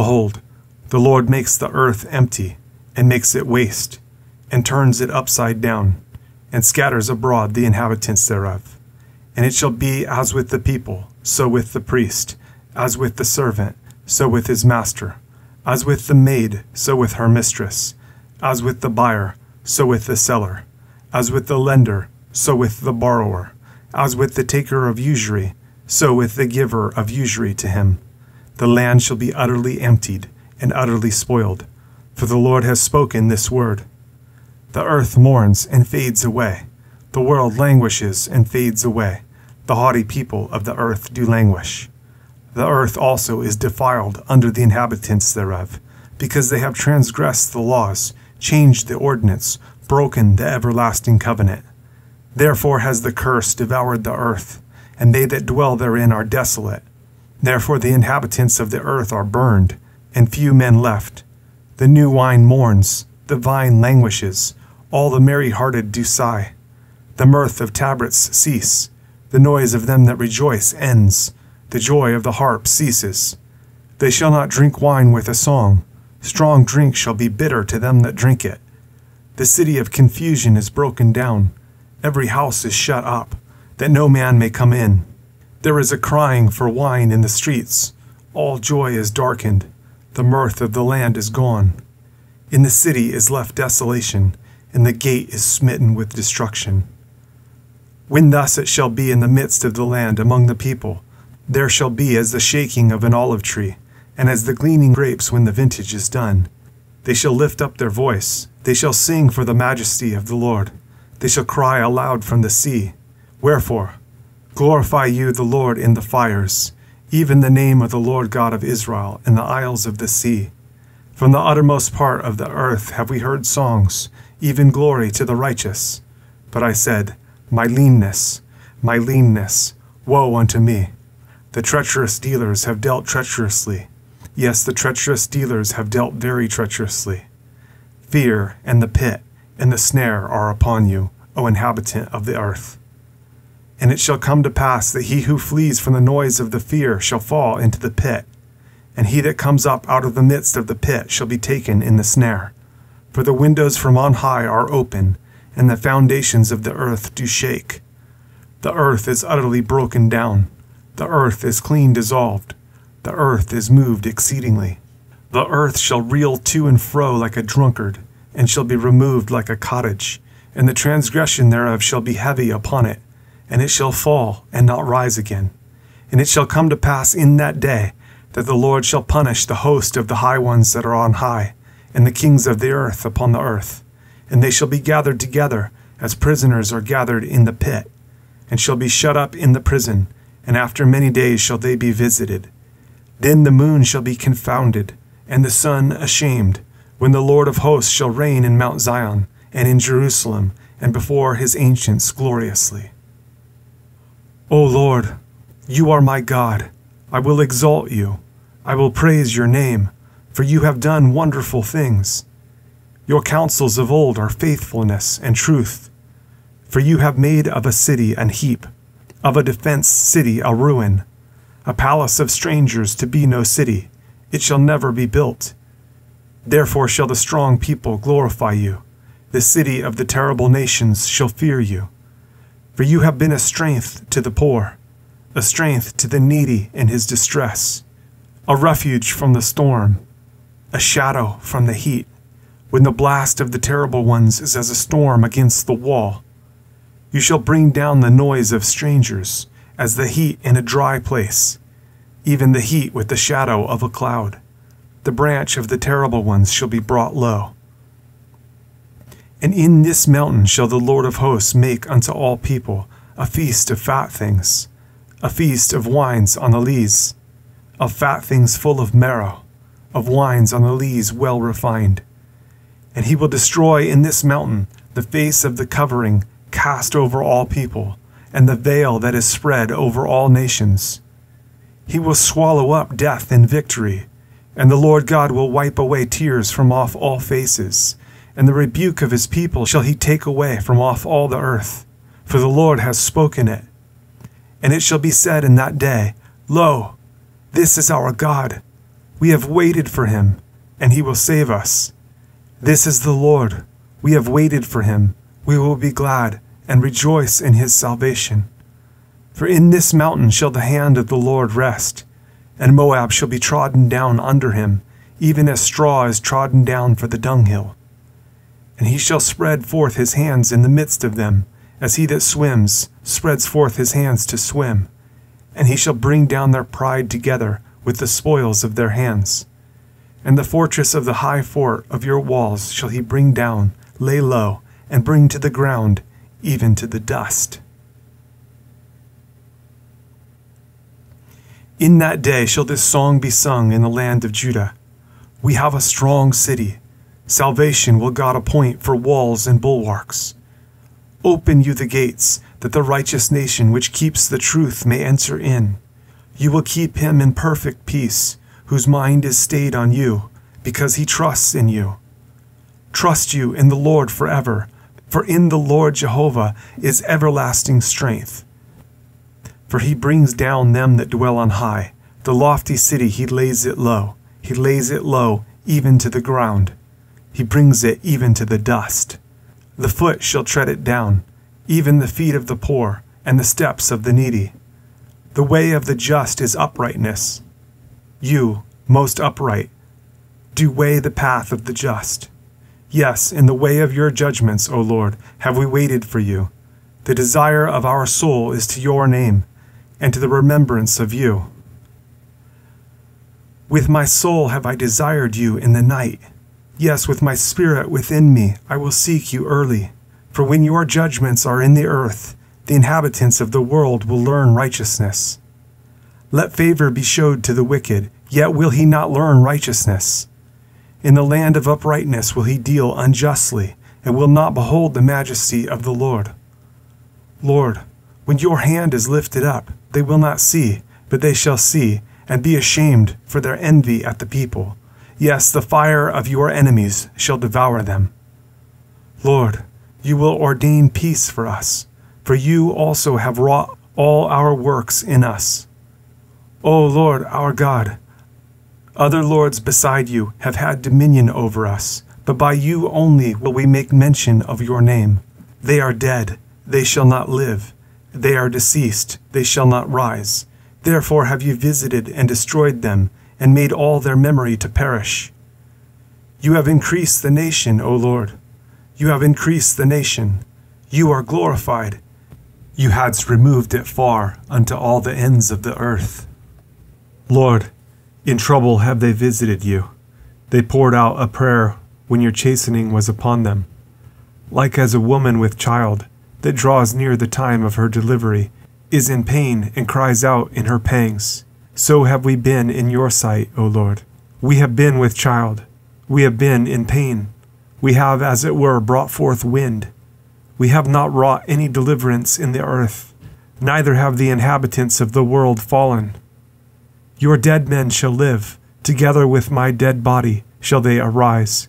Behold, the Lord makes the earth empty, and makes it waste, and turns it upside down, and scatters abroad the inhabitants thereof. And it shall be as with the people, so with the priest, as with the servant, so with his master, as with the maid, so with her mistress, as with the buyer, so with the seller, as with the lender, so with the borrower, as with the taker of usury, so with the giver of usury to him. The land shall be utterly emptied and utterly spoiled, for the Lord has spoken this word. The earth mourns and fades away. The world languishes and fades away. The haughty people of the earth do languish. The earth also is defiled under the inhabitants thereof, because they have transgressed the laws, changed the ordinance, broken the everlasting covenant. Therefore has the curse devoured the earth, and they that dwell therein are desolate. Therefore the inhabitants of the earth are burned, and few men left. The new wine mourns, the vine languishes, all the merry-hearted do sigh. The mirth of tabrets cease, the noise of them that rejoice ends, the joy of the harp ceases. They shall not drink wine with a song, strong drink shall be bitter to them that drink it. The city of confusion is broken down, every house is shut up, that no man may come in. There is a crying for wine in the streets, all joy is darkened, the mirth of the land is gone. In the city is left desolation, and the gate is smitten with destruction. When thus it shall be in the midst of the land among the people, there shall be as the shaking of an olive tree, and as the gleaning grapes when the vintage is done. They shall lift up their voice, they shall sing for the majesty of the Lord, they shall cry aloud from the sea. Wherefore, glorify you the Lord in the fires, even the name of the Lord God of Israel in the isles of the sea. From the uttermost part of the earth have we heard songs, even glory to the righteous. But I said, my leanness, woe unto me. The treacherous dealers have dealt treacherously. Yes, the treacherous dealers have dealt very treacherously. Fear and the pit and the snare are upon you, O inhabitant of the earth. And it shall come to pass that he who flees from the noise of the fear shall fall into the pit, and he that comes up out of the midst of the pit shall be taken in the snare. For the windows from on high are open, and the foundations of the earth do shake. The earth is utterly broken down, the earth is clean dissolved, the earth is moved exceedingly. The earth shall reel to and fro like a drunkard, and shall be removed like a cottage, and the transgression thereof shall be heavy upon it, and it shall fall and not rise again. And it shall come to pass in that day that the Lord shall punish the host of the high ones that are on high, and the kings of the earth upon the earth. And they shall be gathered together, as prisoners are gathered in the pit, and shall be shut up in the prison, and after many days shall they be visited. Then the moon shall be confounded, and the sun ashamed, when the Lord of hosts shall reign in Mount Zion, and in Jerusalem, and before his ancients gloriously. O Lord, you are my God. I will exalt you. I will praise your name, for you have done wonderful things. Your counsels of old are faithfulness and truth. For you have made of a city an heap, of a defense city a ruin, a palace of strangers to be no city. It shall never be built. Therefore shall the strong people glorify you. The city of the terrible nations shall fear you. For you have been a strength to the poor, a strength to the needy in his distress, a refuge from the storm, a shadow from the heat, when the blast of the terrible ones is as a storm against the wall. You shall bring down the noise of strangers, as the heat in a dry place, even the heat with the shadow of a cloud. The branch of the terrible ones shall be brought low. And in this mountain shall the Lord of hosts make unto all people a feast of fat things, a feast of wines on the lees, of fat things full of marrow, of wines on the lees well refined. And he will destroy in this mountain the face of the covering cast over all people, and the veil that is spread over all nations. He will swallow up death in victory, and the Lord God will wipe away tears from off all faces, and the rebuke of his people shall he take away from off all the earth, for the Lord has spoken it. And it shall be said in that day, Lo, this is our God. We have waited for him, and he will save us. This is the Lord. We have waited for him. We will be glad and rejoice in his salvation. For in this mountain shall the hand of the Lord rest, and Moab shall be trodden down under him, even as straw is trodden down for the dunghill. And he shall spread forth his hands in the midst of them, as he that swims spreads forth his hands to swim. And he shall bring down their pride together with the spoils of their hands. And the fortress of the high fort of your walls shall he bring down, lay low, and bring to the ground, even to the dust. In that day shall this song be sung in the land of Judah. We have a strong city. Salvation will God appoint for walls and bulwarks. Open you the gates, that the righteous nation which keeps the truth may enter in. You will keep him in perfect peace, whose mind is stayed on you, because he trusts in you. Trust you in the Lord forever, for in the Lord Jehovah is everlasting strength. For he brings down them that dwell on high. The lofty city he lays it low. He lays it low even to the ground. He brings it even to the dust. The foot shall tread it down, even the feet of the poor, and the steps of the needy. The way of the just is uprightness. You, most upright, do weigh the path of the just. Yes, in the way of your judgments, O Lord, have we waited for you. The desire of our soul is to your name, and to the remembrance of you. With my soul have I desired you in the night. Yes, with my spirit within me I will seek you early. For when your judgments are in the earth, the inhabitants of the world will learn righteousness. Let favor be shewed to the wicked, yet will he not learn righteousness. In the land of uprightness will he deal unjustly, and will not behold the majesty of the Lord. Lord, when your hand is lifted up, they will not see, but they shall see, and be ashamed for their envy at the people. Yes, the fire of your enemies shall devour them. Lord, you will ordain peace for us, for you also have wrought all our works in us. O Lord our God, other lords beside you have had dominion over us, but by you only will we make mention of your name. They are dead, they shall not live. They are deceased, they shall not rise. Therefore have you visited and destroyed them, and made all their memory to perish. You have increased the nation, O Lord. You have increased the nation. You are glorified. You hadst removed it far unto all the ends of the earth. Lord, in trouble have they visited you. They poured out a prayer when your chastening was upon them. Like as a woman with child, that draws near the time of her delivery, is in pain and cries out in her pangs. So have we been in your sight, O Lord. We have been with child. We have been in pain. We have, as it were, brought forth wind. We have not wrought any deliverance in the earth, neither have the inhabitants of the world fallen. Your dead men shall live, together with my dead body shall they arise.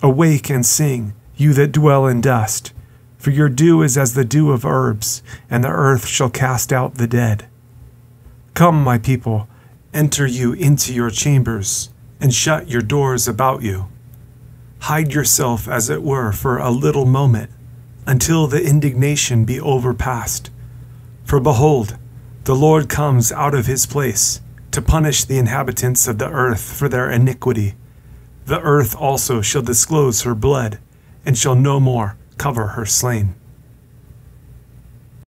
Awake and sing, you that dwell in dust. For your dew is as the dew of herbs, and the earth shall cast out the dead. Come, my people, enter you into your chambers, and shut your doors about you. Hide yourself, as it were, for a little moment, until the indignation be overpast. For behold, the Lord comes out of his place, to punish the inhabitants of the earth for their iniquity. The earth also shall disclose her blood, and shall no more cover her slain.